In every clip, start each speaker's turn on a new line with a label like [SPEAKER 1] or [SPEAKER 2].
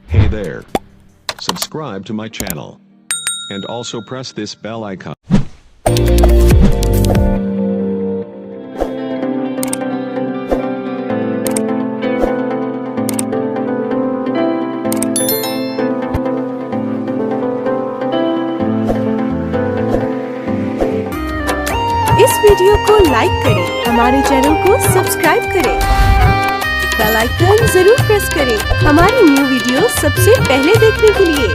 [SPEAKER 1] Hey there. Subscribe to my channel. And also press this bell icon.
[SPEAKER 2] इस video को like करें, हमारे channel को सब्सक्राइब करें, बेल आइकन जरूर प्रेस करें हमारी न्यू वीडियो सबसे पहले देखने के लिए।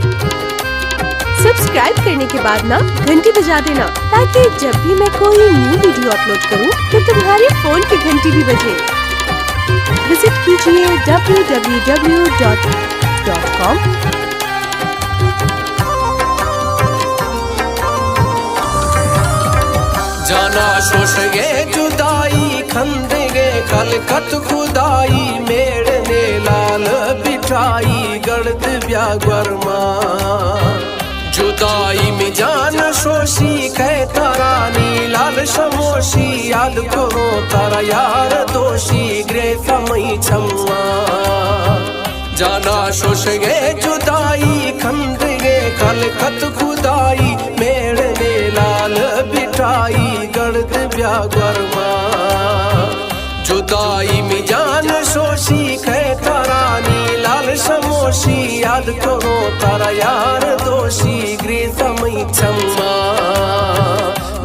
[SPEAKER 2] सब्सक्राइब करने के बाद ना घंटी बजा देना, ताकि जब भी मैं कोई न्यू वीडियो अपलोड करूं तो तुम्हारे फोन की घंटी भी बजे। विजिट कीजिए www.com।
[SPEAKER 3] जाना शोषगे जुदाई खंदेगे खलकत खुदाई मेड़ने लाल बिठाई गड़द ब्यागरमा जुदाई में जान शोषी कै तारानी लाल शमोशी याद करो तारा यार दोषी ग्रे समय छम्मा जाना शोषगे जुदाई खंदेगे खलकत खुदाई मेड़ने लाल बिठाई गड़द ब्यागरमा जुदाई में जान शोषी कै तारानी लाल शमोशी याद करो तारा यार दोषी ग्रे समय छम्मा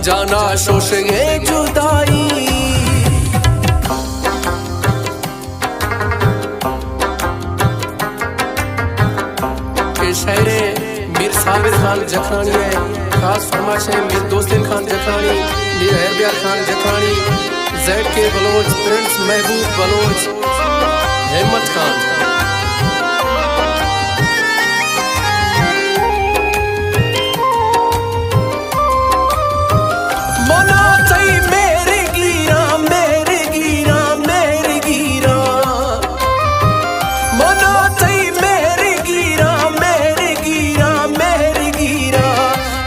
[SPEAKER 3] जाना शोषगे जुदाई शायरे मीर साबिर खान जखरानी है, खास फरमाइश है मीर दोस्तिन खान जखरानी, मीर हैरबियार खान जखरानी, ज़ैड के बलोच, प्रिंस महबूब बलोच, हिम्मत खान। मना तई मेरे गिरा मेरे गिरा मेरे गिरा मना तई मेरे गिरा मेरे गिरा मेरे गिरा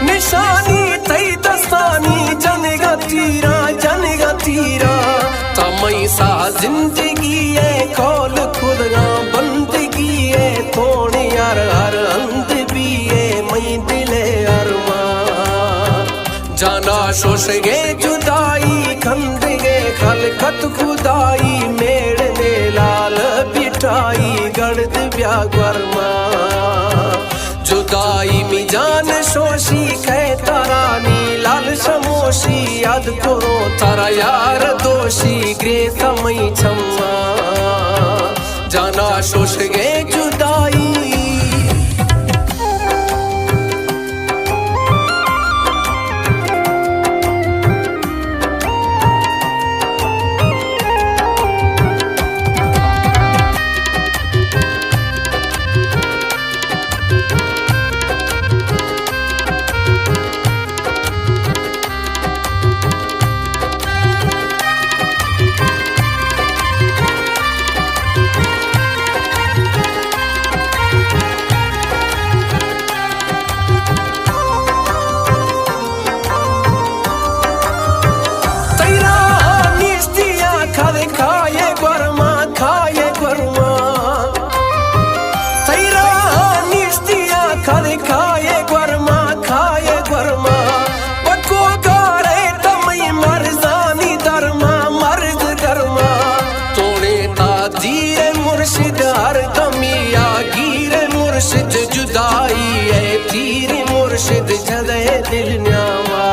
[SPEAKER 3] निशानी तई दस्तानी जनगा तीरा तमई सा जिंदगी है कौल खुदगा बंदगी है थोड़ी यार हर अंत भी है मई दिले अरमा जाना शोषगे जुदाई खंदेगे खलकत खुदाई मेड़ने लाल बिठाई गड़द ब्यागरमा जुदाई में जान शोषी कै तारानी लाल शमोशी याद करो तारा यार दोषी ग्रे समय छम्मा जाना शोषगे जुदाई जुदाई है तीर मुर्शिद जदे दिल न्यावा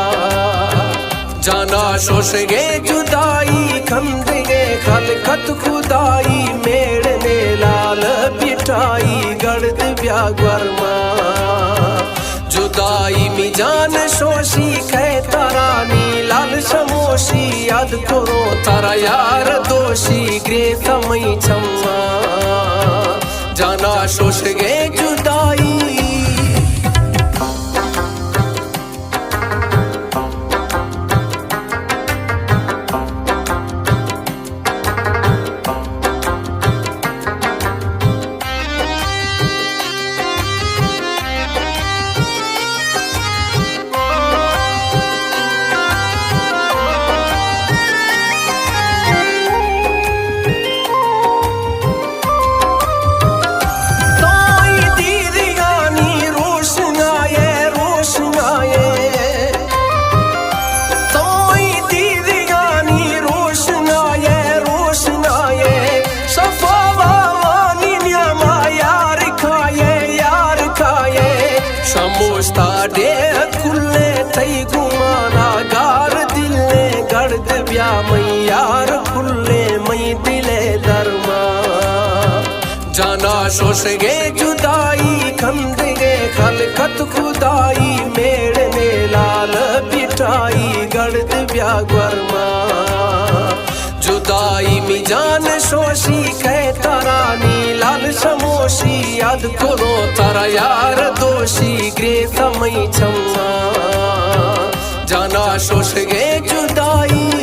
[SPEAKER 3] जाना शोषगे जुदाई खंदेगे खलकत खुदाई मेड़ने लाल बिठाई गड़द ब्यागरमा जुदाई में जान शोषी कै तारानी लाल शमोशी याद करो तारा यार दोषी ग्रे समय छम्मा जाना शोषगे जुदाई डे खुले थई गुमाना गार दिले गर्द ब्या मैयार खुले मई दिले दरमा जाना शोषगे जुदाई खंदगे खलकत खुदाई मेड़ ने लाल बिठाई गर्द ब्या गरमा जुदाई मी जान शोशी कह तारानी लाल समोशी याद करो तारा यार दोषी ग्रे समय छम्मा जाना शोष गे जुदाई